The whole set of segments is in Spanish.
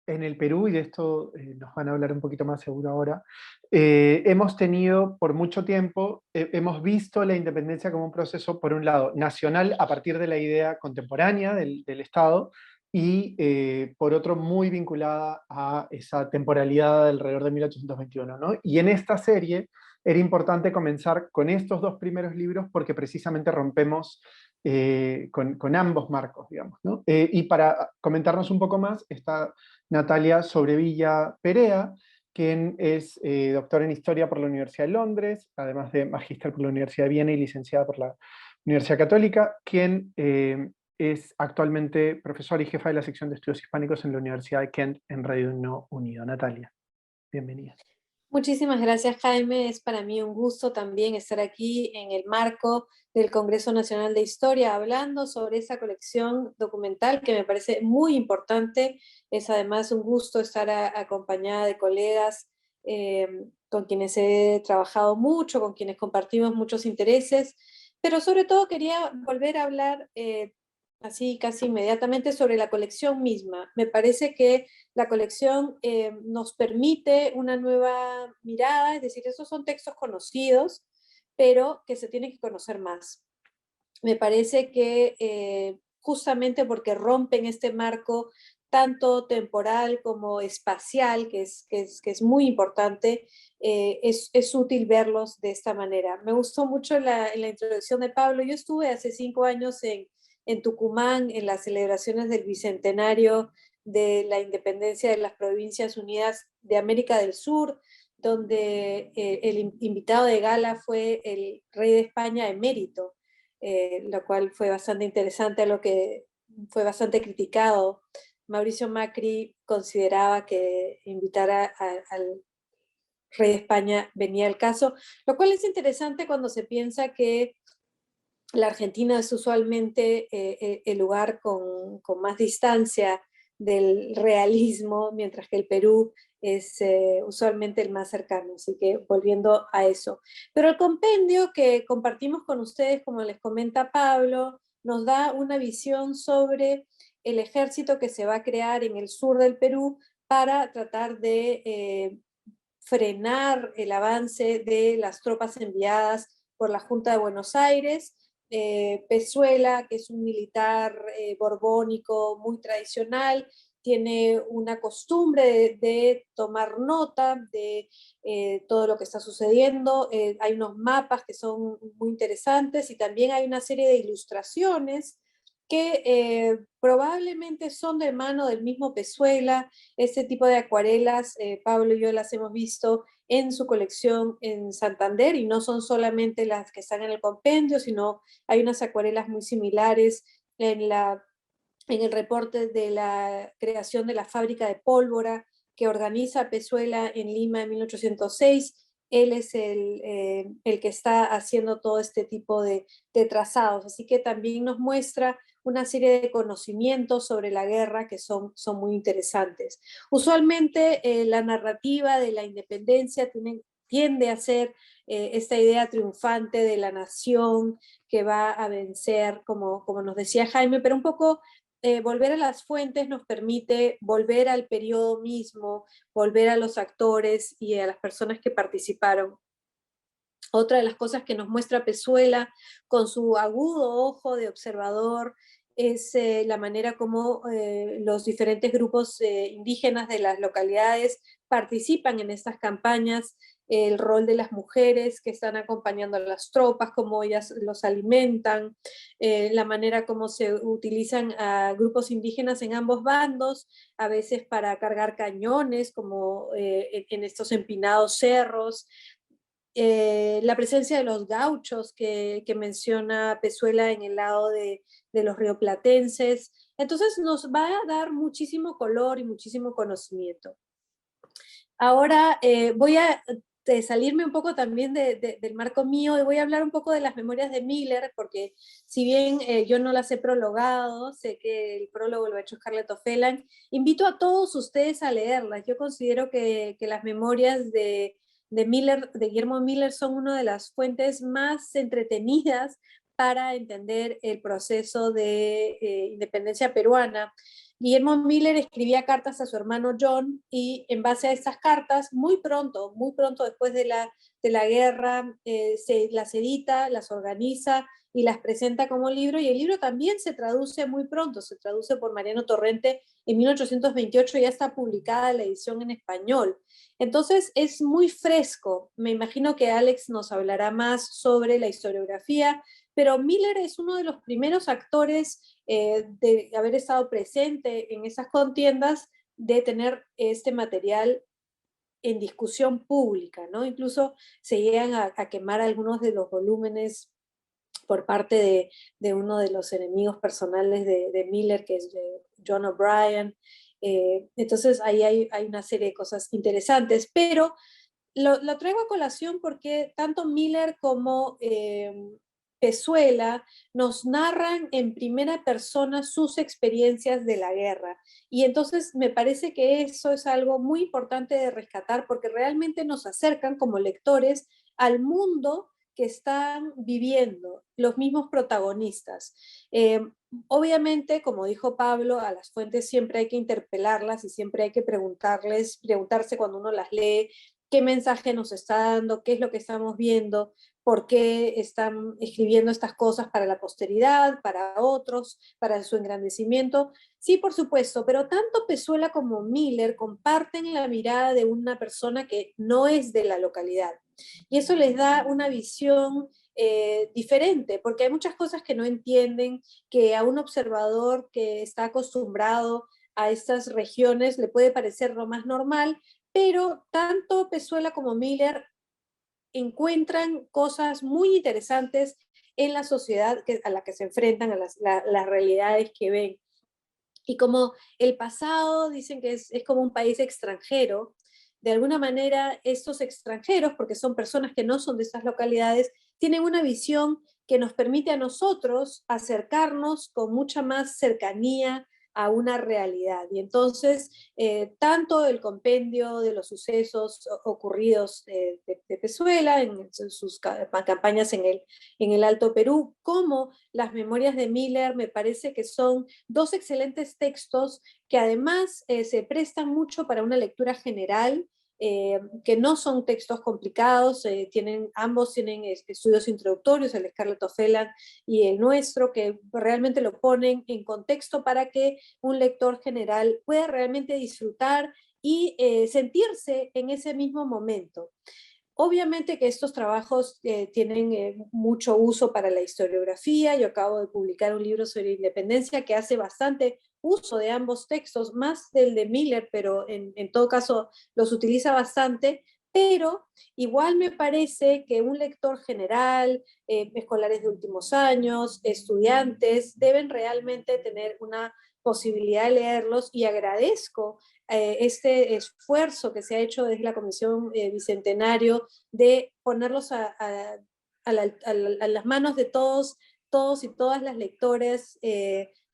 en el Perú, y de esto nos van a hablar un poquito más seguro ahora, hemos tenido por mucho tiempo, hemos visto la independencia como un proceso, por un lado, nacional a partir de la idea contemporánea del Estado, y por otro, muy vinculada a esa temporalidad alrededor de 1821, ¿no? Y en esta serie era importante comenzar con estos dos primeros libros porque precisamente rompemos con ambos marcos, digamos, ¿no? Y para comentarnos un poco más está Natalia Sobrevilla Perea, quien es doctora en Historia por la Universidad de Londres, además de magíster por la Universidad de Viena y licenciada por la Universidad Católica, quien es actualmente profesora y jefa de la sección de estudios hispánicos en la Universidad de Kent en Reino Unido. Natalia, bienvenida. Muchísimas gracias, Jaime. Es para mí un gusto también estar aquí en el marco del Congreso Nacional de Historia hablando sobre esa colección documental que me parece muy importante. Es además un gusto estar acompañada de colegas eh, con quienes he trabajado mucho, con quienes compartimos muchos intereses, pero sobre todo quería volver a hablar así casi inmediatamente sobre la colección misma. Me parece que la colección nos permite una nueva mirada, es decir, esos son textos conocidos, pero que se tienen que conocer más. Me parece que justamente porque rompen este marco tanto temporal como espacial, que es muy importante, es útil verlos de esta manera. Me gustó mucho en la introducción de Pablo. Yo estuve hace 5 años en Tucumán en las celebraciones del Bicentenario de la independencia de las Provincias Unidas de América del Sur, donde el invitado de gala fue el rey de España emérito, lo cual fue bastante interesante, a lo que fue bastante criticado. Mauricio Macri consideraba que invitar al rey de España venía al caso, lo cual es interesante cuando se piensa que la Argentina es usualmente el lugar con más distancia del realismo, mientras que el Perú es usualmente el más cercano. Así que volviendo a eso. Pero el compendio que compartimos con ustedes, como les comenta Pablo, nos da una visión sobre el ejército que se va a crear en el sur del Perú para tratar de frenar el avance de las tropas enviadas por la Junta de Buenos Aires. Pezuela, que es un militar borbónico muy tradicional, tiene una costumbre de tomar nota de todo lo que está sucediendo. Hay unos mapas que son muy interesantes y también hay una serie de ilustraciones que probablemente son de mano del mismo Pezuela. Este tipo de acuarelas, Pablo y yo las hemos visto en su colección en Santander, y no son solamente las que están en el compendio, sino hay unas acuarelas muy similares en el reporte de la creación de la fábrica de pólvora que organiza Pezuela en Lima en 1806. Él es el que está haciendo todo este tipo de trazados, así que también nos muestra una serie de conocimientos sobre la guerra que son muy interesantes. Usualmente la narrativa de la independencia tiende a ser esta idea triunfante de la nación que va a vencer, como nos decía Jaime, pero un poco volver a las fuentes nos permite volver al periodo mismo, volver a los actores y a las personas que participaron. Otra de las cosas que nos muestra Pezuela con su agudo ojo de observador es la manera como los diferentes grupos indígenas de las localidades participan en estas campañas, el rol de las mujeres que están acompañando a las tropas, cómo ellas los alimentan, la manera como se utilizan a grupos indígenas en ambos bandos, a veces para cargar cañones, como en estos empinados cerros, la presencia de los gauchos que menciona Pezuela en el lado de los rioplatenses. Entonces nos va a dar muchísimo color y muchísimo conocimiento. Ahora voy a salirme un poco también del marco mío y voy a hablar un poco de las memorias de Miller, porque si bien yo no las he prologado, sé que el prólogo lo ha hecho Scarlett O'Phelan, invito a todos ustedes a leerlas. Yo considero que las memorias de Miller, de Guillermo Miller, son una de las fuentes más entretenidas para entender el proceso de independencia peruana. Guillermo Miller escribía cartas a su hermano John y en base a estas cartas, muy pronto después de la guerra, se las edita, las organiza y las presenta como libro, y el libro también se traduce muy pronto, se traduce por Mariano Torrente en 1828, ya está publicada la edición en español. Entonces es muy fresco. Me imagino que Alex nos hablará más sobre la historiografía, pero Miller es uno de los primeros actores de haber estado presente en esas contiendas, de tener este material en discusión pública, ¿no? Incluso se llegan a quemar algunos de los volúmenes por parte de uno de los enemigos personales de Miller, que es John O'Brien. Entonces ahí hay una serie de cosas interesantes, pero lo traigo a colación porque tanto Miller como Pezuela nos narran en primera persona sus experiencias de la guerra. Y entonces me parece que eso es algo muy importante de rescatar, porque realmente nos acercan como lectores al mundo que están viviendo los mismos protagonistas. Eh, Obviamente, como dijo Pablo, a las fuentes siempre hay que interpelarlas y siempre hay que preguntarse cuando uno las lee, qué mensaje nos está dando, qué es lo que estamos viendo, por qué están escribiendo estas cosas para la posteridad, para otros, para su engrandecimiento. Sí, por supuesto, pero tanto Pezuela como Miller comparten la mirada de una persona que no es de la localidad. Y eso les da una visión diferente, porque hay muchas cosas que no entienden, que a un observador que está acostumbrado a estas regiones le puede parecer lo más normal, pero tanto Pezuela como Miller encuentran cosas muy interesantes en la sociedad a la que se enfrentan, a las realidades que ven. Y como el pasado dicen que es como un país extranjero, de alguna manera estos extranjeros, porque son personas que no son de estas localidades, tienen una visión que nos permite a nosotros acercarnos con mucha más cercanía a una realidad. Y entonces, tanto el compendio de los sucesos ocurridos de Pezuela en sus campañas en el Alto Perú, como las memorias de Miller, me parece que son dos excelentes textos que además se prestan mucho para una lectura general, que no son textos complicados, ambos tienen estudios introductorios, el de Scarlett O'Fellan y el nuestro, que realmente lo ponen en contexto para que un lector general pueda realmente disfrutar y sentirse en ese mismo momento. Obviamente que estos trabajos tienen mucho uso para la historiografía. Yo acabo de publicar un libro sobre independencia que hace bastante uso de ambos textos, más del de Miller, pero en todo caso los utiliza bastante. Pero igual me parece que un lector general, escolares de últimos años, estudiantes, deben realmente tener una posibilidad de leerlos, y agradezco este esfuerzo que se ha hecho desde la Comisión Bicentenario de ponerlos a las manos de todos y todas las lectores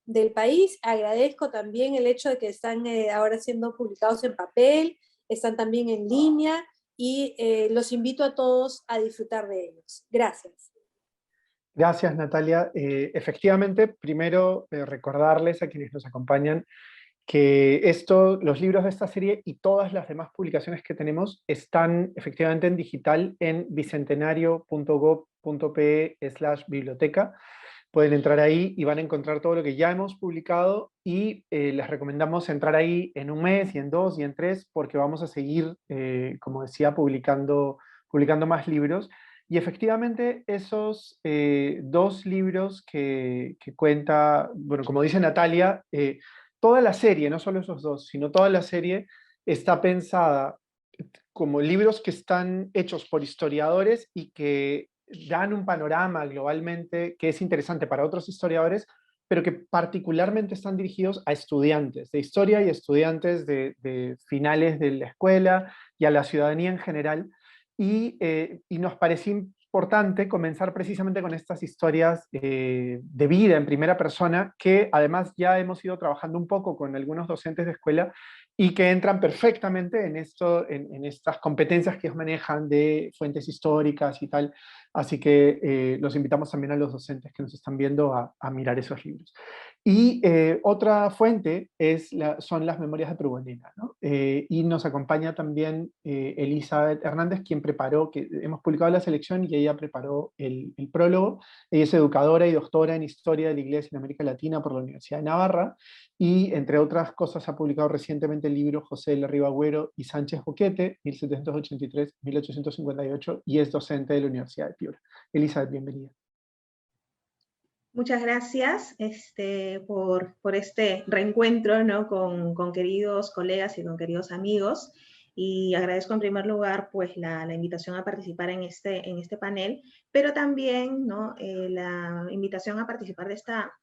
del país. Agradezco también el hecho de que están ahora siendo publicados en papel, están también en línea, y los invito a todos a disfrutar de ellos. Gracias. Gracias, Natalia. Efectivamente, primero recordarles a quienes nos acompañan que los libros de esta serie y todas las demás publicaciones que tenemos están efectivamente en digital en bicentenario.gov.pe/biblioteca. Pueden entrar ahí y van a encontrar todo lo que ya hemos publicado, y les recomendamos entrar ahí en un mes y en dos y en tres, porque vamos a seguir, como decía, publicando más libros. Y efectivamente esos dos libros que cuenta, bueno, como dice Natalia, toda la serie, no solo esos dos, sino toda la serie está pensada como libros que están hechos por historiadores y que dan un panorama globalmente que es interesante para otros historiadores, pero que particularmente están dirigidos a estudiantes de historia y estudiantes de finales de la escuela y a la ciudadanía en general. Y nos pareció importante comenzar precisamente con estas historias de vida en primera persona, que además ya hemos ido trabajando un poco con algunos docentes de escuela y que entran perfectamente en estas competencias que ellos manejan de fuentes históricas y tal. Así que los invitamos también a los docentes que nos están viendo a mirar esos libros. Y otra fuente son las memorias de Prubonena, ¿no? Y nos acompaña también Elizabeth Hernández, quien preparó, que hemos publicado la selección y ella preparó el prólogo. Ella es educadora y doctora en Historia de la Iglesia en América Latina por la Universidad de Navarra, y entre otras cosas ha publicado recientemente el libro José de la Ribagüero y Sánchez Boquete, 1783-1858, y es docente de la Universidad de Piura. Elizabeth, bienvenida. Muchas gracias por este reencuentro, ¿no? con queridos colegas y con queridos amigos. Y agradezco en primer lugar pues, la invitación a participar en este panel, pero también, ¿no? La invitación a participar de esta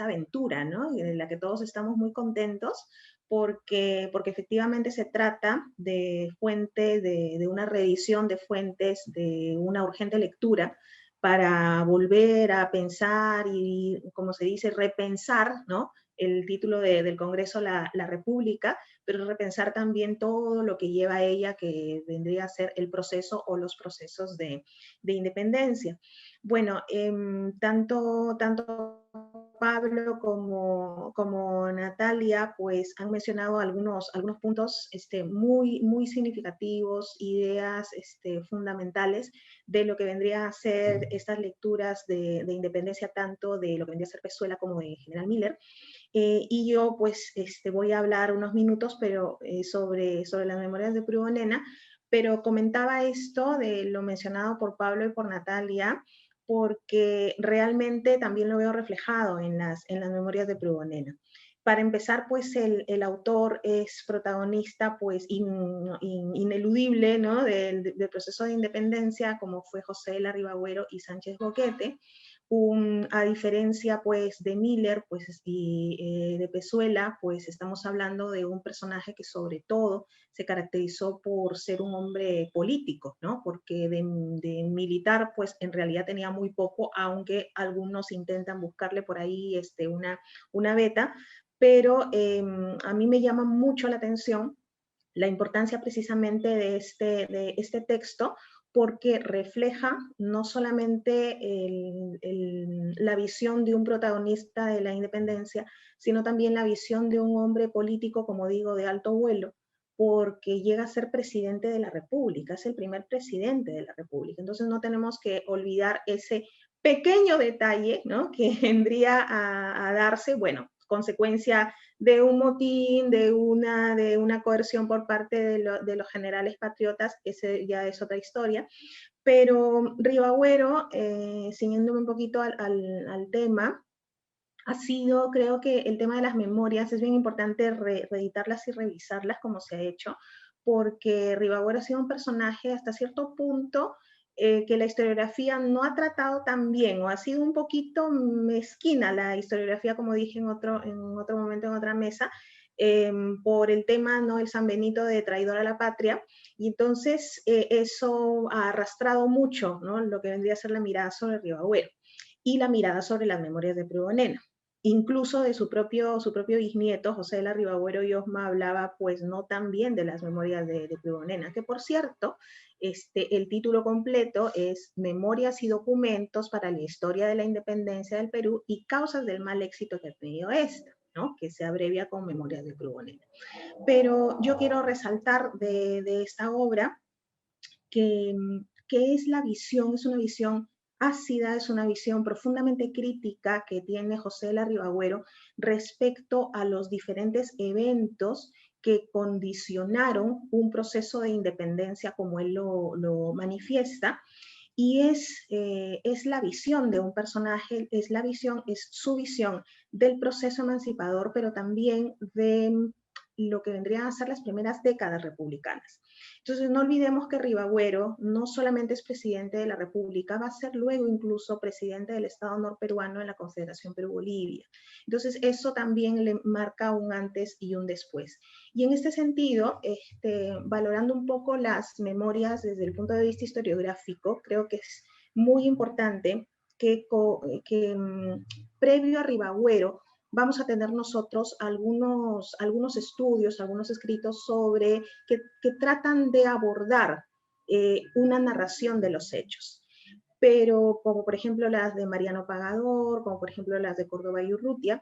aventura, ¿no? En la que todos estamos muy contentos, porque efectivamente se trata de fuentes, de una reedición de fuentes, de una urgente lectura, para volver a pensar y, como se dice, repensar, ¿no? El título del Congreso, la República, pero repensar también todo lo que lleva a ella, que vendría a ser el proceso o los procesos de independencia. Bueno, tanto Pablo como Natalia pues han mencionado algunos puntos muy significativos, ideas fundamentales de lo que vendría a ser estas lecturas de independencia, tanto de lo que vendría a ser Pezuela como de General Miller. Y yo pues voy a hablar unos minutos pero, sobre las memorias de Prubonena, pero comentaba esto de lo mencionado por Pablo y por Natalia, porque realmente también lo veo reflejado en las memorias de Prubonena. Para empezar, pues el autor es protagonista pues ineludible, ¿no? del proceso de independencia, como fue José de la Ribagüero y Sánchez Boquete. A diferencia pues de Miller pues, y de Pezuela, pues estamos hablando de un personaje que sobre todo se caracterizó por ser un hombre político, ¿no? Porque de militar pues en realidad tenía muy poco, aunque algunos intentan buscarle por ahí una beta, pero a mí me llama mucho la atención la importancia precisamente de este texto, porque refleja no solamente la visión de un protagonista de la independencia, sino también la visión de un hombre político, como digo, de alto vuelo, porque llega a ser presidente de la República, es el primer presidente de la República. Entonces no tenemos que olvidar ese pequeño detalle, ¿no? Que vendría a darse, bueno, consecuencia de un motín, de una coerción por parte de los generales patriotas, ese ya es otra historia. Pero Ribagüero, siguiéndome un poquito al tema, ha sido, creo que el tema de las memorias, es bien importante reeditarlas y revisarlas como se ha hecho, porque Ribagüero ha sido un personaje hasta cierto punto que la historiografía no ha tratado tan bien, o ha sido un poquito mezquina la historiografía, como dije en otro momento, en otra mesa, por el tema, ¿no? El San Benito de traidor a la patria, y entonces eso ha arrastrado mucho, ¿no? Lo que vendría a ser la mirada sobre Ribagüero y la mirada sobre las memorias de Prubonena. Incluso de su propio bisnieto, José de la Ribagüero y Osma, hablaba pues no tan bien de las memorias de Prubonena, que por cierto, el título completo es Memorias y documentos para la historia de la independencia del Perú y causas del mal éxito que ha tenido esta, ¿no? Que se abrevia con Memorias de Prubonena. Pero yo quiero resaltar de esta obra que es la visión, es una visión ácida, es una visión profundamente crítica que tiene José de la Ribagüero respecto a los diferentes eventos que condicionaron un proceso de independencia como él lo manifiesta, y es la visión de un personaje, es su visión del proceso emancipador, pero también de lo que vendrían a ser las primeras décadas republicanas. Entonces no olvidemos que Ribagüero no solamente es presidente de la República, va a ser luego incluso presidente del Estado norperuano en la Confederación Perú-Bolivia. Entonces eso también le marca un antes y un después. Y en este sentido, valorando un poco las memorias desde el punto de vista historiográfico, creo que es muy importante que previo a Ribagüero vamos a tener nosotros algunos estudios, algunos escritos sobre que tratan de abordar una narración de los hechos. pero como por ejemplo las de Mariano Pagador, como por ejemplo las de Córdoba y Urrutia.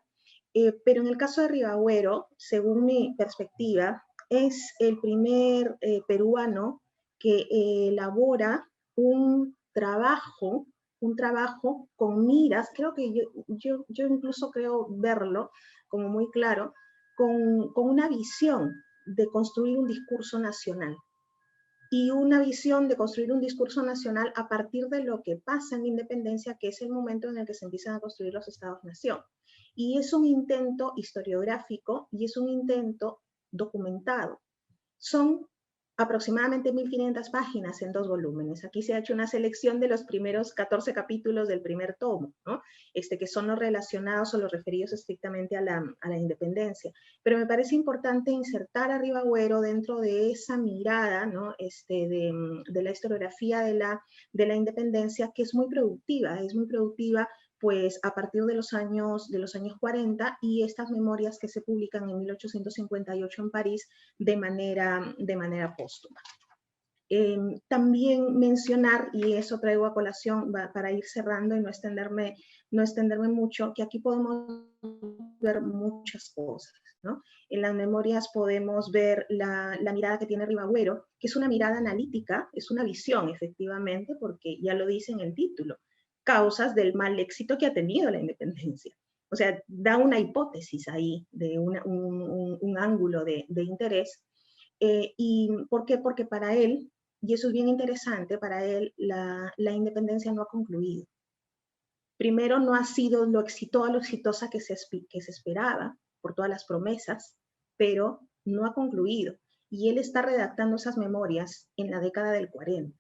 Pero en el caso de Ribagüero, según mi perspectiva, es el primer peruano que elabora un trabajo con miras, creo que yo incluso creo verlo como muy claro, con una visión de construir un discurso nacional y una visión de construir un discurso nacional a partir de lo que pasa en la independencia, que es el momento en el que se empiezan a construir los estados-nación. Y es un intento historiográfico y es un intento documentado. Son aproximadamente 1500 páginas en 2 volúmenes. Aquí se ha hecho una selección de los primeros 14 capítulos del primer tomo, ¿no? Que son los relacionados o los referidos estrictamente a la independencia. Pero me parece importante insertar a Ribagüero dentro de esa mirada, ¿no? de la historiografía de la independencia, que es muy productiva pues a partir de los años 40, y estas memorias que se publican en 1858 en París de manera póstuma. También mencionar, y eso traigo a colación para ir cerrando y no extenderme mucho, que aquí podemos ver muchas cosas, ¿no? En las memorias podemos ver la mirada que tiene Ribagüero, que es una mirada analítica, es una visión efectivamente, porque ya lo dice en el título, causas del mal éxito que ha tenido la independencia. O sea, da una hipótesis ahí de un ángulo de interés. ¿Y por qué? Porque para él, y eso es bien interesante, para él la independencia no ha concluido. Primero, no ha sido lo exitosa que se esperaba por todas las promesas, pero no ha concluido. Y él está redactando esas memorias en la década del 40.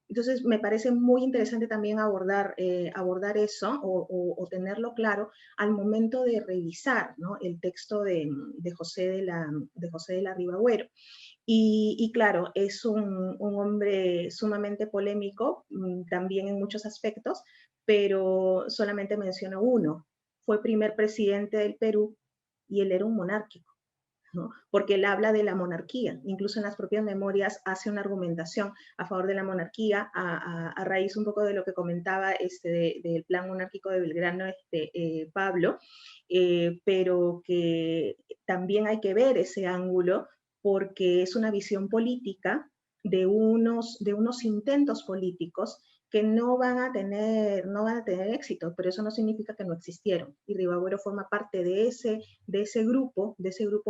Entonces, me parece muy interesante también abordar eso o tenerlo claro al momento de revisar, ¿no? El texto de José de la Ribagüero. Y claro, es un hombre sumamente polémico, también en muchos aspectos, pero solamente menciono uno. Fue primer presidente del Perú y él era un monárquico, ¿no? Porque él habla de la monarquía, incluso en las propias memorias hace una argumentación a favor de la monarquía, a raíz un poco de lo que comentaba del plan monárquico de Belgrano, Pablo, pero que también hay que ver ese ángulo porque es una visión política de unos intentos políticos que no van a tener éxito, pero eso no significa que no existieron. Y Ribagüero forma parte de ese grupo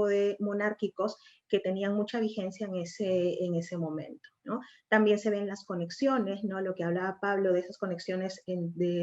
de monárquicos que tenían mucha vigencia en ese momento, ¿no? También se ven las conexiones, ¿no? Lo que hablaba Pablo de esas conexiones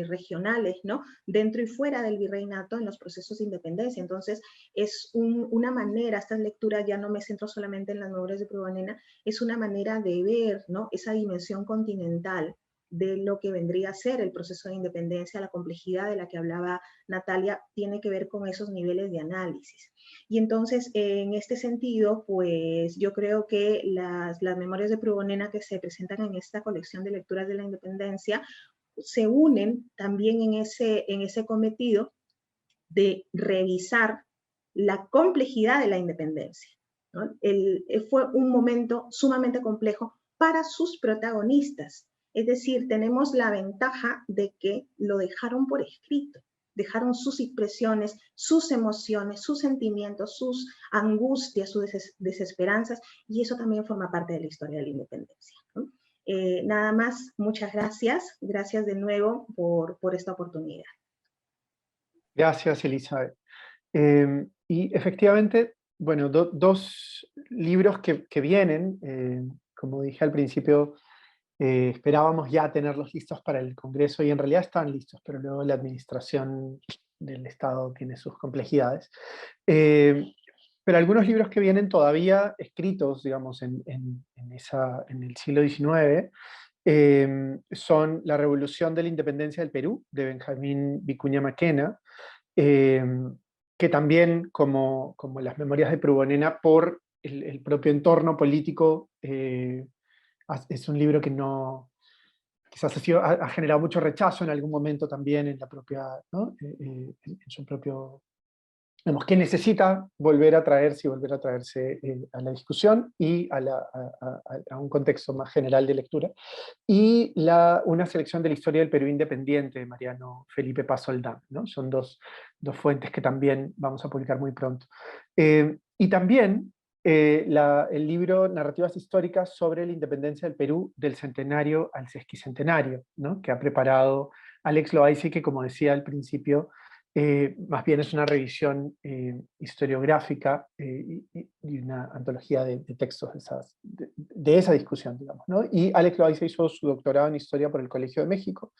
regionales, ¿no? Dentro y fuera del virreinato en los procesos de independencia. Entonces, es una manera, estas lecturas, ya no me centro solamente en las memorias de Pruvanena, es una manera de ver, ¿no? Esa dimensión continental de lo que vendría a ser el proceso de independencia, la complejidad de la que hablaba Natalia, tiene que ver con esos niveles de análisis. Y entonces, en este sentido, pues yo creo que las memorias de Pruvanena que se presentan en esta colección de lecturas de la independencia se unen también en ese cometido de revisar la complejidad de la independencia, ¿no? Fue un momento sumamente complejo para sus protagonistas. Es decir, tenemos la ventaja de que lo dejaron por escrito, dejaron sus expresiones, sus emociones, sus sentimientos, sus angustias, sus desesperanzas, y eso también forma parte de la historia de la independencia, ¿no? Nada más, muchas gracias. Gracias de nuevo por esta oportunidad. Gracias, Elizabeth. Y efectivamente, bueno, dos libros que vienen, como dije al principio, esperábamos ya tenerlos listos para el Congreso y en realidad están listos, pero luego la administración del Estado tiene sus complejidades. Pero algunos libros que vienen todavía escritos, digamos, en el siglo XIX, son La Revolución de la Independencia del Perú, de Benjamín Vicuña Maquena, que también, como las memorias de Pruvanena, por el propio entorno político, es un libro que no, quizás ha generado mucho rechazo en algún momento también en la propia, ¿no? En su propio que necesita volver a traerse y volver a traerse a la discusión y a un contexto más general de lectura. Y una selección de la historia del Perú independiente de Mariano Felipe Paz Oldán, ¿no? Son dos fuentes que también vamos a publicar muy pronto. Y también el libro Narrativas históricas sobre la independencia del Perú del centenario al sesquicentenario, ¿no? Que ha preparado Alex Loaiza, que, como decía al principio, más bien es una revisión historiográfica y una antología de textos de esa discusión, digamos, ¿no? Y Alex Loaiza hizo su doctorado en Historia por el Colegio de México.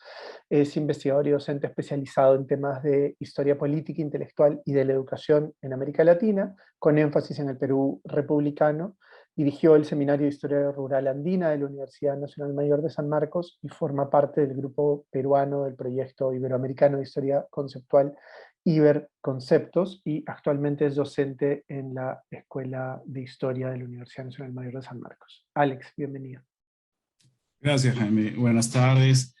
Es investigador y docente especializado en temas de historia política, intelectual y de la educación en América Latina, con énfasis en el Perú republicano. Dirigió el Seminario de Historia Rural Andina de la Universidad Nacional Mayor de San Marcos y forma parte del grupo peruano del proyecto iberoamericano de historia conceptual Iberconceptos, y actualmente es docente en la Escuela de Historia de la Universidad Nacional Mayor de San Marcos. Alex, bienvenido. Gracias, Jaime. Buenas tardes,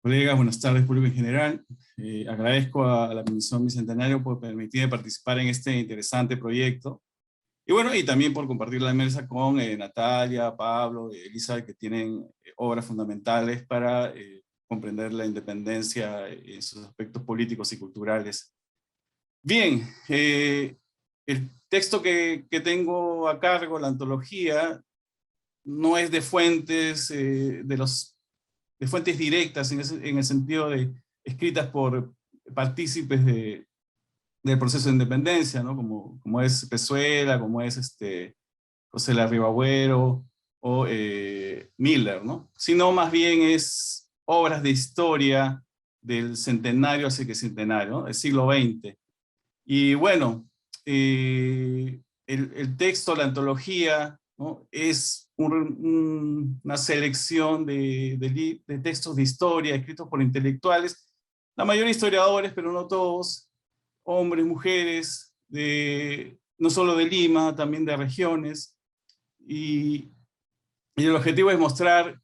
colegas, buenas tardes, público en general. Agradezco a la Comisión Bicentenario por permitirme participar en este interesante proyecto. Y bueno, y también por compartir la mesa con Natalia, Pablo, Elisa, que tienen obras fundamentales para comprender la independencia en sus aspectos políticos y culturales. Bien, el texto que tengo a cargo, la antología, no es de fuentes, de fuentes directas en el sentido de escritas por partícipes del proceso de independencia, ¿no? Como es Pezuela, como es José Larribagüero o Miller, ¿no? Sino más bien es obras de historia del centenario al sesquicentenario, ¿no? Del siglo XX. Y bueno, el texto, la antología, ¿no? Es una selección de textos de historia escritos por intelectuales, la mayoría historiadores, pero no todos, hombres, mujeres, no solo de Lima, también de regiones, y el objetivo es mostrar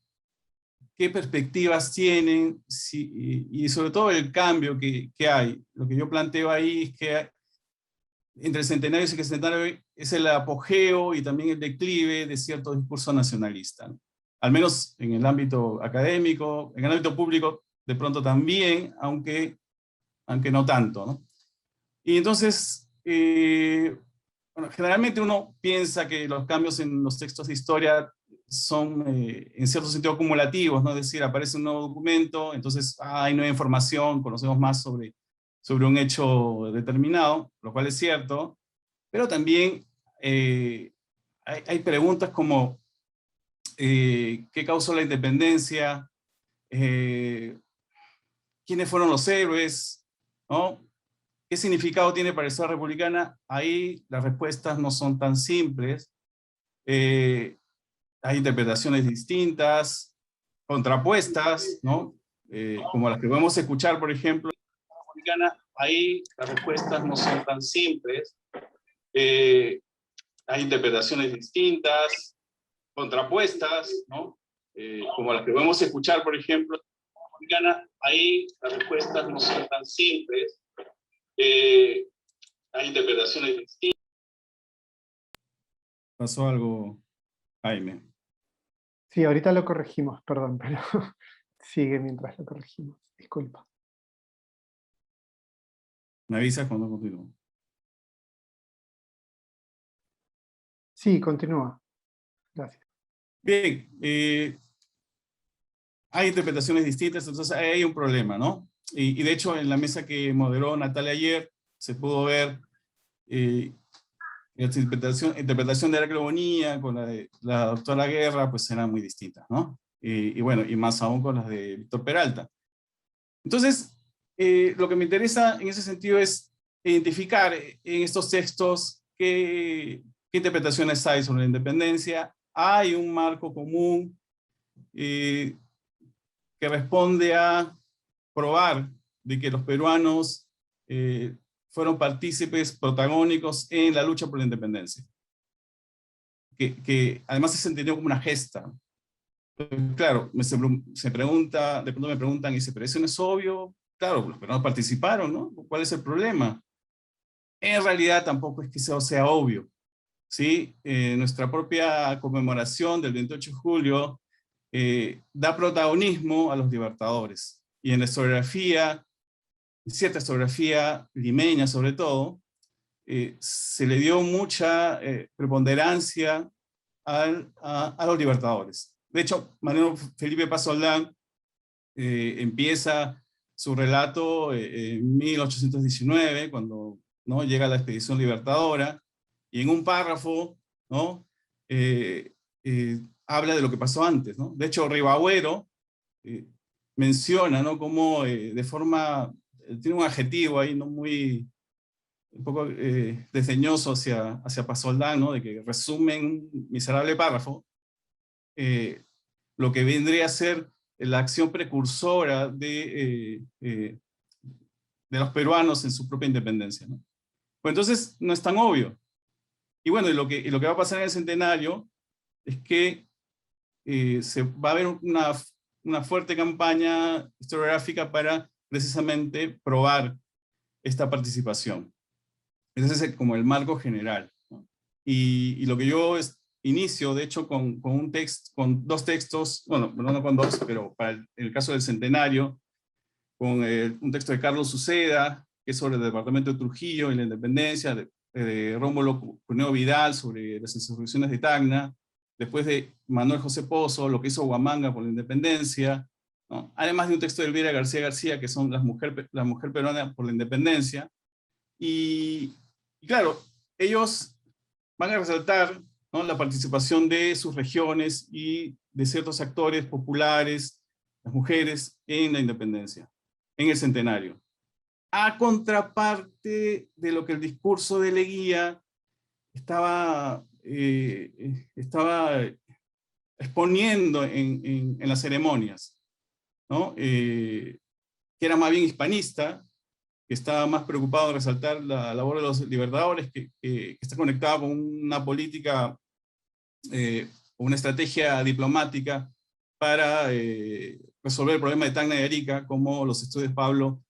qué perspectivas tienen y sobre todo el cambio que hay. Lo que yo planteo ahí es que entre el centenario y el sesquicentenario es el apogeo y también el declive de cierto discurso nacionalista, ¿no? Al menos en el ámbito académico, en el ámbito público de pronto también, aunque no tanto, ¿no? Y entonces, bueno, generalmente uno piensa que los cambios en los textos de historia son en cierto sentido acumulativos, ¿no? Es decir, aparece un nuevo documento, entonces hay nueva información, conocemos más sobre un hecho determinado, lo cual es cierto, pero también hay preguntas como ¿qué causó la independencia? ¿Quiénes fueron los héroes? ¿No? ¿Qué significado tiene para la historia republicana? Ahí las respuestas no son tan simples. Hay interpretaciones distintas, contrapuestas, ¿no? Como las que podemos escuchar, por ejemplo, en la historia republicana. Ahí las respuestas no son tan simples. Hay interpretaciones distintas, contrapuestas, ¿no? Como las que podemos escuchar, por ejemplo, en la historia republicana. Ahí las respuestas no son tan simples. Hay interpretaciones distintas. ¿Pasó algo, Jaime? Sí, ahorita lo corregimos, perdón, pero sigue mientras lo corregimos. Disculpa. Me avisas cuando continúo. Sí, continúa. Gracias. Bien, hay interpretaciones distintas, entonces ahí hay un problema, ¿no? Y de hecho, en la mesa que moderó Natalia ayer, se pudo ver la interpretación de Heraclio Bonilla con la de la doctora Guerra, pues eran muy distintas, ¿no? Y bueno, y más aún con las de Víctor Peralta. Entonces, lo que me interesa en ese sentido es identificar en estos textos qué interpretaciones hay sobre la independencia. Hay un marco común que responde a probar de que los peruanos fueron partícipes protagónicos en la lucha por la independencia. Que además se entendió como una gesta. Claro, se pregunta, de pronto me preguntan, y dice, pero eso no es obvio. Claro, los peruanos participaron, ¿no? ¿Cuál es el problema? en realidad tampoco es que eso sea obvio, ¿sí? Nuestra propia conmemoración del 28 de julio da protagonismo a los libertadores. Y en la historiografía, cierta historiografía limeña sobre todo, se le dio mucha preponderancia a los libertadores. De hecho, Manuel Felipe Paz Soldán empieza su relato en 1819, cuando, ¿no?, llega la expedición libertadora, y en un párrafo, ¿no?, habla de lo que pasó antes, ¿no? De hecho, Ribagüero menciona, ¿no?, cómo de forma, tiene un adjetivo ahí, ¿no?, muy, un poco desdeñoso hacia Paz Soldán, ¿no?, de que resume en un miserable párrafo lo que vendría a ser la acción precursora de los peruanos en su propia independencia, ¿no? Pues entonces no es tan obvio. Y bueno, y lo que va a pasar en el centenario es que se va a haber una fuerte campaña historiográfica para precisamente probar esta participación. Ese es como el marco general, ¿no? Y lo que yo inicio, de hecho, con dos textos, bueno, no con dos, pero para el caso del centenario, con un texto de Carlos Uceda, que es sobre el departamento de Trujillo y la independencia, de Rómulo Cuneo Vidal sobre las insurrecciones de Tacna, después de Manuel José Pozo, lo que hizo Huamanga por la independencia, ¿no? Además de un texto de Elvira García García, que son la mujer peruana por la independencia. Y claro, ellos van a resaltar, ¿no?, la participación de sus regiones y de ciertos actores populares, las mujeres, en la independencia, en el centenario. A contraparte de lo que el discurso de Leguía estaba exponiendo en las ceremonias, ¿no? Que era más bien hispanista, que estaba más preocupado en resaltar la labor de los libertadores, que está conectado con una política, una estrategia diplomática para resolver el problema de Tacna y Arica, como los estudios Pablo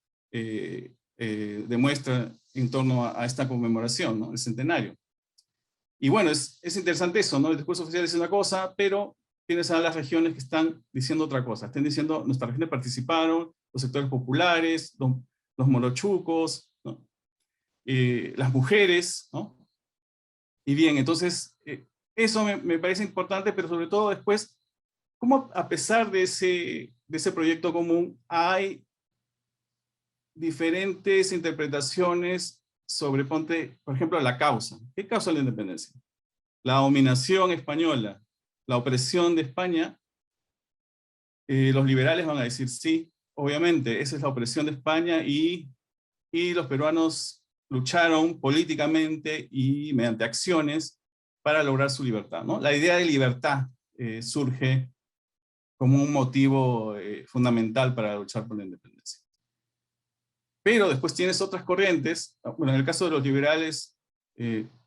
demuestran en torno a esta conmemoración, ¿no?, el centenario. Y bueno, es interesante eso, ¿no? El discurso oficial dice una cosa, pero tienes a las regiones que están diciendo otra cosa. Están diciendo, nuestras regiones participaron, los sectores populares, los morochucos, ¿no?, las mujeres, ¿no? Y bien, entonces, eso me parece importante, pero sobre todo después, cómo a pesar de ese proyecto común, hay diferentes interpretaciones sobre, por ejemplo, la causa. ¿Qué causa la independencia? La dominación española, la opresión de España. Los liberales van a decir sí, obviamente, esa es la opresión de España y los peruanos lucharon políticamente y mediante acciones para lograr su libertad, ¿no? La idea de libertad surge como un motivo fundamental para luchar por la independencia. Pero después tienes otras corrientes. Bueno, en el caso de los liberales,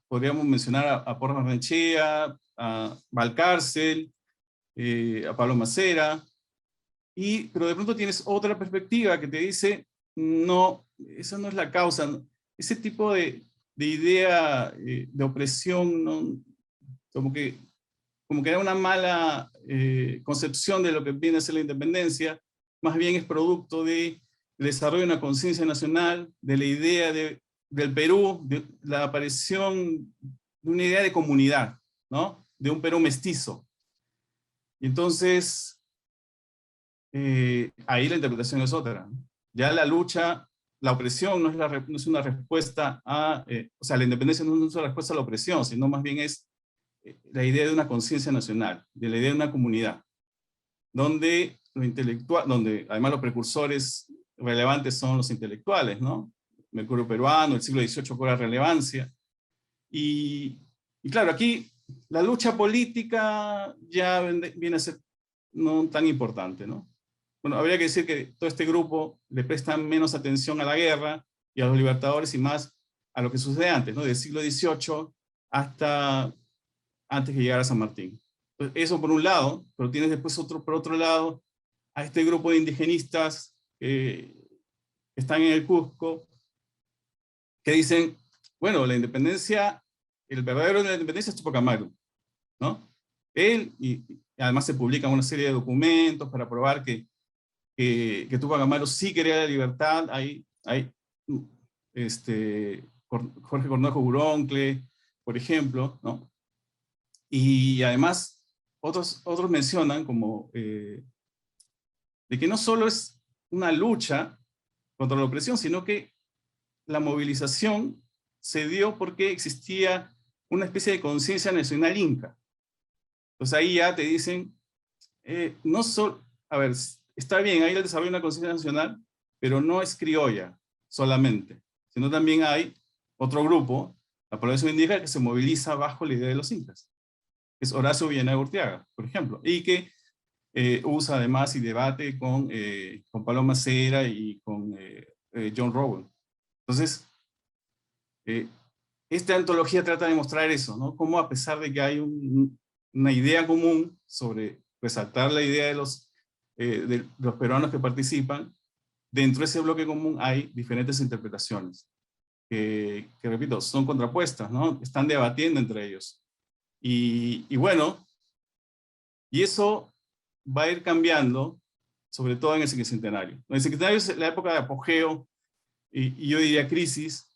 podríamos mencionar a Porras Barnechea, a Valcárcel, a Pablo Macera, pero de pronto tienes otra perspectiva que te dice, no, esa no es la causa. Ese tipo de idea de opresión, ¿no?, como que era una mala concepción de lo que viene a ser la independencia, más bien es producto del desarrollo de una conciencia nacional, de la idea del Perú, de la aparición de una idea de comunidad, ¿no?, de un Perú mestizo. Y entonces, ahí la interpretación es otra. Ya la lucha, la opresión no es una respuesta o sea, la independencia no es una respuesta a la opresión, sino más bien es la idea de una conciencia nacional, de la idea de una comunidad, donde además los precursores relevantes son los intelectuales, ¿no? Mercurio peruano, el siglo XVIII cobra relevancia. Y claro, aquí la lucha política ya viene a ser no tan importante, ¿no? Bueno, habría que decir que todo este grupo le presta menos atención a la guerra y a los libertadores y más a lo que sucede antes, ¿no? Del siglo XVIII hasta antes que llegara San Martín. Entonces, eso por un lado, pero tienes después por otro lado a este grupo de indigenistas que están en el Cusco, que dicen, bueno, la independencia, el verdadero de la independencia es Tupac Amaru, ¿no? Él, y además se publican una serie de documentos para probar que Tupac Amaru sí quería la libertad. Hay Jorge Cornejo Buroncle, por ejemplo, ¿no? Y además, otros mencionan como de que no solo es una lucha contra la opresión, sino que la movilización se dio porque existía una especie de conciencia nacional inca. Entonces ahí ya te dicen, no solo, a ver, está bien, hay el desarrollo de una conciencia nacional, pero no es criolla solamente, sino también hay otro grupo, la población indígena, que se moviliza bajo la idea de los incas. Es Horacio Villanueva Urteaga, por ejemplo, y que usa además y debate con Paloma Cera y con John Rowell. Entonces, esta antología trata de mostrar eso, ¿no? Cómo a pesar de que hay una idea común sobre resaltar la idea de los peruanos que participan, dentro de ese bloque común hay diferentes interpretaciones, que repito, son contrapuestas, ¿no? Están debatiendo entre ellos. Y bueno, y eso va a ir cambiando, sobre todo en el sesquicentenario. El sesquicentenario es la época de apogeo, y yo diría crisis,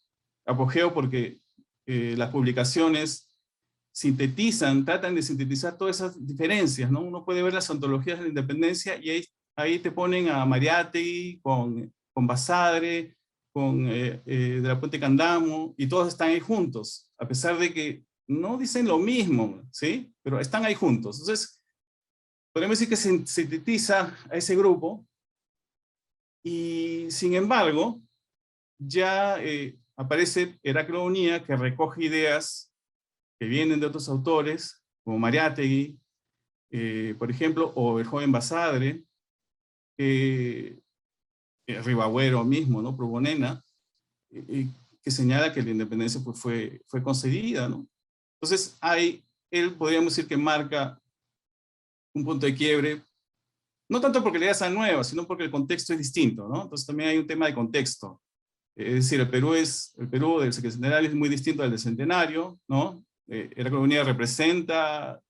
apogeo porque las publicaciones sintetizan, tratan de sintetizar todas esas diferencias, ¿no? Uno puede ver las antologías de la independencia y ahí te ponen a Mariátegui con Basadre, con de la Puente Candamo, y todos están ahí juntos, a pesar de que no dicen lo mismo, ¿sí? Pero están ahí juntos. Entonces, podríamos decir que se sintetiza a ese grupo, y sin embargo, ya aparece Heraclio Bonilla, que recoge ideas que vienen de otros autores, como Mariátegui, por ejemplo, o el joven Basadre, Ribagüero mismo, ¿no? Probonena, que señala que la independencia pues, fue concedida, ¿no? Entonces, él podríamos decir que marca un punto de quiebre, no tanto porque la idea sea nueva, sino porque el contexto es distinto, ¿no? Entonces también hay un tema de contexto. Es decir, el Perú del sesquicentenario es muy distinto al del centenario, ¿no? Heraclio Bonilla representa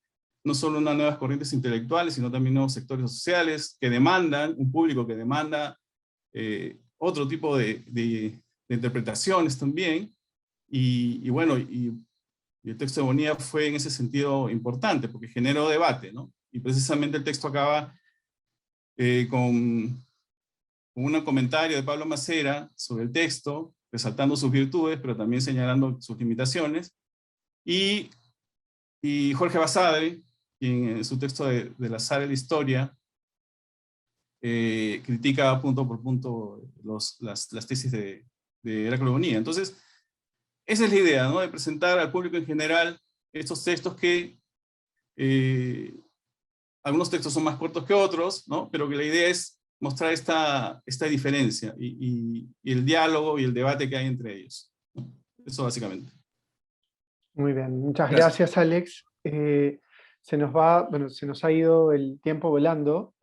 no solo unas nuevas corrientes intelectuales, sino también nuevos sectores sociales que demandan, un público que demanda otro tipo de interpretaciones también. Y bueno, y el texto de Bonilla fue en ese sentido importante, porque generó debate, ¿no? Y precisamente el texto acaba con un comentario de Pablo Macera sobre el texto, resaltando sus virtudes, pero también señalando sus limitaciones. Y Jorge Basadre, quien en su texto de la Azar de la Historia, critica punto por punto las tesis de Heraclio Bonilla. Entonces, esa es la idea, ¿no? De presentar al público en general estos textos que algunos textos son más cortos que otros, ¿no? Pero que la idea es mostrar esta diferencia y el diálogo y el debate que hay entre ellos, ¿no? Eso básicamente. Muy bien, muchas Gracias. gracias, Alex. Se nos ha ido el tiempo volando.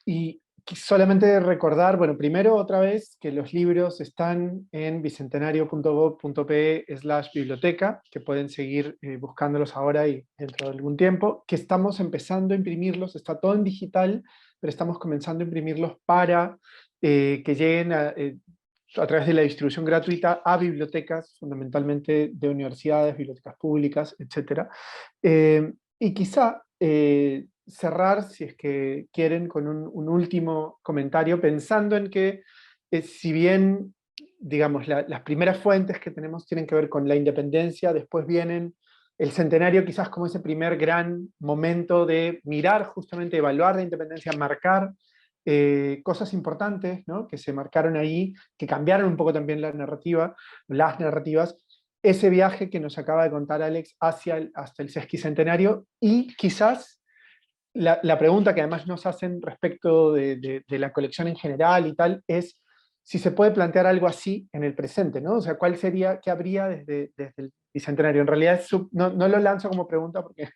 Y solamente recordar, bueno, primero otra vez que los libros están en bicentenario.gov.pe/biblioteca, que pueden seguir buscándolos ahora y dentro de algún tiempo, que estamos empezando a imprimirlos, está todo en digital, pero estamos comenzando a imprimirlos para que lleguen a través de la distribución gratuita a bibliotecas, fundamentalmente de universidades, bibliotecas públicas, etc. Y quizá cerrar, si es que quieren, con un último comentario, pensando en que si bien, digamos, las primeras fuentes que tenemos tienen que ver con la independencia, después vienen el centenario quizás como ese primer gran momento de mirar, justamente evaluar la independencia, marcar cosas importantes, ¿no? Que se marcaron ahí, que cambiaron un poco también las narrativas, ese viaje que nos acaba de contar Alex hasta el sesquicentenario, y quizás la pregunta que además nos hacen respecto de la colección en general y tal, es si se puede plantear algo así en el presente, ¿no? O sea, ¿cuál sería, qué habría desde el bicentenario? En realidad no lo lanzo como pregunta porque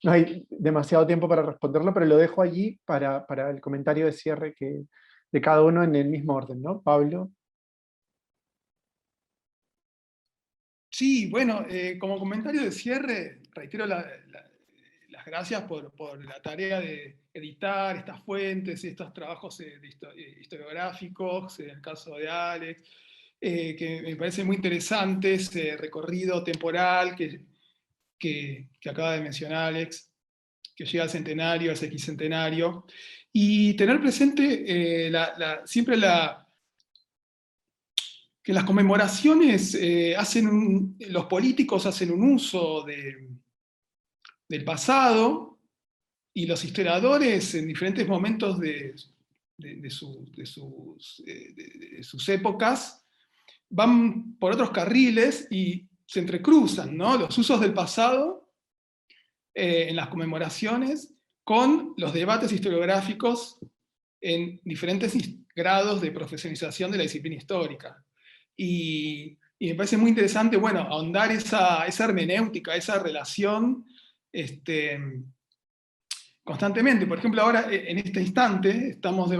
no hay demasiado tiempo para responderlo, pero lo dejo allí para el comentario de cierre de cada uno en el mismo orden, ¿no? Pablo. Sí, bueno, como comentario de cierre, reitero las gracias por la tarea de editar estas fuentes y estos trabajos historiográficos, en el caso de Alex, que me parece muy interesante ese recorrido temporal que acaba de mencionar Alex, que llega al centenario, al sesquicentenario, y tener presente siempre que las conmemoraciones los políticos hacen un uso del pasado, y los historiadores en diferentes momentos de sus épocas van por otros carriles y se entrecruzan, ¿no? Los usos del pasado en las conmemoraciones con los debates historiográficos en diferentes grados de profesionalización de la disciplina histórica. Y me parece muy interesante, bueno, ahondar esa hermenéutica, esa relación constantemente. Por ejemplo, ahora, en este instante, estamos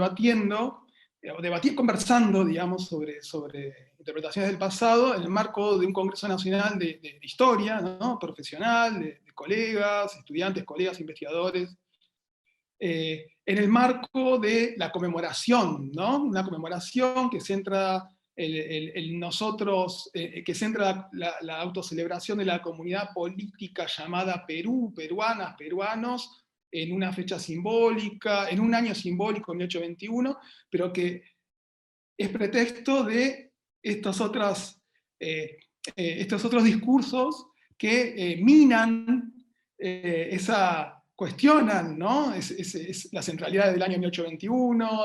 conversando, digamos, sobre interpretaciones del pasado en el marco de un Congreso Nacional de Historia, ¿no? Profesional, de colegas, estudiantes, colegas, investigadores, en el marco de la conmemoración, ¿no? Una conmemoración que centra nosotros, que centra la autocelebración de la comunidad política llamada Perú, peruanas, peruanos, en una fecha simbólica, en un año simbólico, 1821, pero que es pretexto de estos otros discursos que minan cuestionan, ¿no? Es la centralidad del año 1821,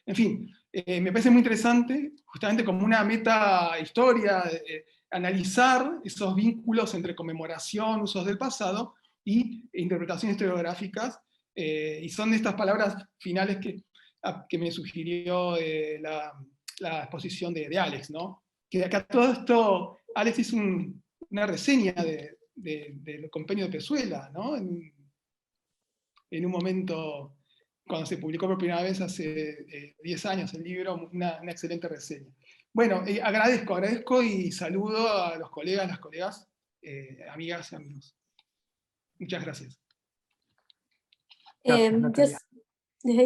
en fin, me parece muy interesante, justamente como una meta historia, analizar esos vínculos entre conmemoración, usos del pasado, y interpretaciones historiográficas, y son estas palabras finales que me sugirió la exposición de Alex, ¿no? Que acá todo esto, Alex hizo una reseña del compendio de Pezuela, ¿no? En un momento, cuando se publicó por primera vez hace 10 años el libro, una excelente reseña. Bueno, agradezco y saludo a los colegas, las colegas, amigas y amigos. Muchas gracias. Gracias, Natalia.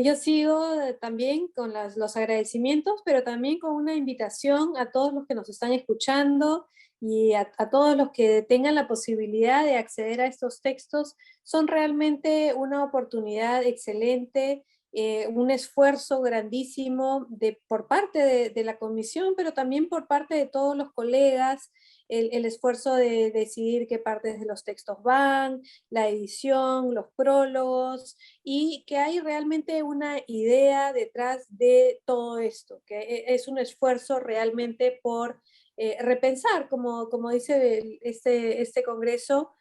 Yo sigo también con los agradecimientos, pero también con una invitación a todos los que nos están escuchando y a todos los que tengan la posibilidad de acceder a estos textos. Son realmente una oportunidad excelente, un esfuerzo grandísimo por parte de la comisión, pero también por parte de todos los colegas, el esfuerzo de decidir qué partes de los textos van, la edición, los prólogos, y que hay realmente una idea detrás de todo esto, que es un esfuerzo realmente por repensar, como dice este congreso,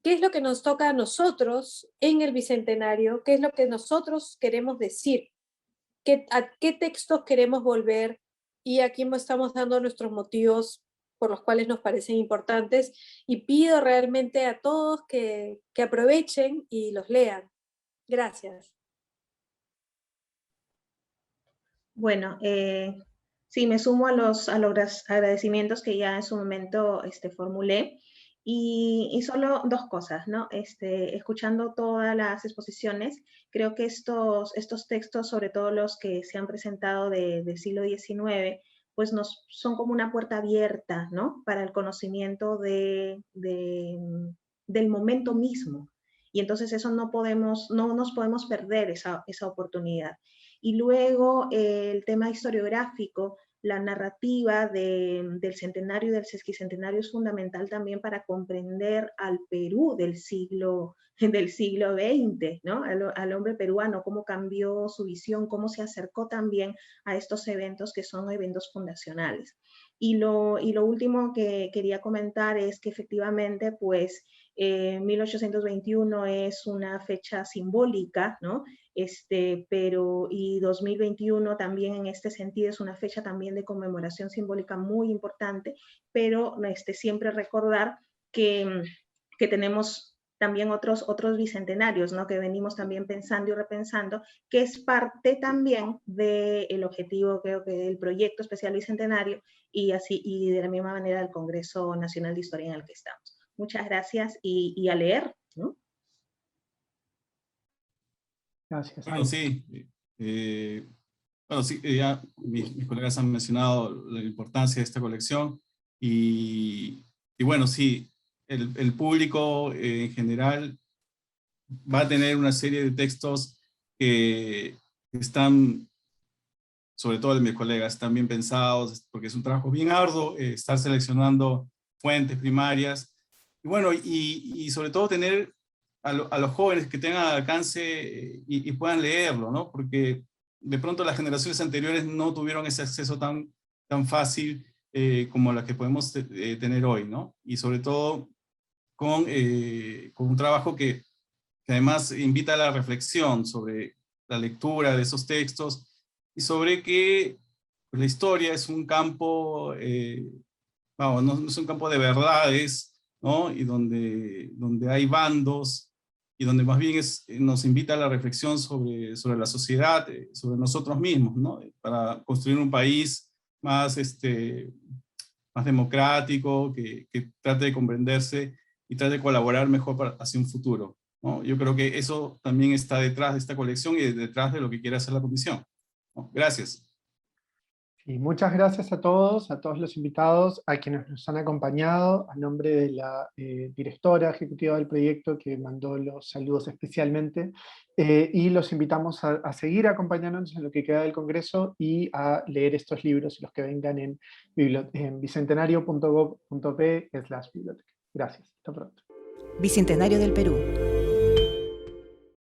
qué es lo que nos toca a nosotros en el Bicentenario, qué es lo que nosotros queremos decir, a qué textos queremos volver, y aquí estamos dando nuestros motivos por los cuales nos parecen importantes, y pido realmente a todos que aprovechen y los lean. Gracias. Bueno, sí, me sumo a los agradecimientos que ya en su momento formulé, y solo dos cosas, ¿no? Escuchando todas las exposiciones, creo que estos textos, sobre todo los que se han presentado del siglo XIX, pues son como una puerta abierta, ¿no? Para el conocimiento del momento mismo. Y entonces eso no nos podemos perder esa oportunidad. Y luego el tema historiográfico, la narrativa del centenario y del sesquicentenario es fundamental también para comprender al Perú del siglo XX, ¿no? Al hombre peruano, cómo cambió su visión, cómo se acercó también a estos eventos que son eventos fundacionales. Y lo último que quería comentar es que efectivamente, pues, 1821 es una fecha simbólica, ¿no? Y 2021 también en este sentido es una fecha también de conmemoración simbólica muy importante, pero siempre recordar que tenemos también otros bicentenarios, ¿no? Que venimos también pensando y repensando, que es parte también del objetivo, creo que del proyecto especial bicentenario y de la misma manera del Congreso Nacional de Historia en el que estamos. Muchas gracias y a leer, ¿no? Gracias. Bueno, sí. Bueno, sí, ya mis colegas han mencionado la importancia de esta colección y bueno, sí, el público en general va a tener una serie de textos que están, sobre todo de mis colegas, están bien pensados, porque es un trabajo bien arduo, estar seleccionando fuentes primarias, y bueno, y sobre todo tener a los jóvenes que tengan alcance y puedan leerlo, ¿no? Porque de pronto las generaciones anteriores no tuvieron ese acceso tan fácil como la que podemos tener hoy, ¿no? Y sobre todo con un trabajo que además invita a la reflexión sobre la lectura de esos textos y sobre que la historia es un campo, vamos, no es un campo de verdades, ¿no? Y donde hay bandos y donde más bien nos invita a la reflexión sobre la sociedad, sobre nosotros mismos, ¿no? Para construir un país más, más democrático, que trate de comprenderse y trate de colaborar mejor hacia un futuro, ¿no? Yo creo que eso también está detrás de esta colección y detrás de lo que quiere hacer la comisión, ¿no? Gracias. Y muchas gracias a todos los invitados, a quienes nos han acompañado, a nombre de la directora ejecutiva del proyecto que mandó los saludos especialmente, y los invitamos a seguir acompañándonos en lo que queda del Congreso y a leer estos libros y los que vengan en bicentenario.gov.p/biblioteca. Gracias, hasta pronto. Bicentenario del Perú.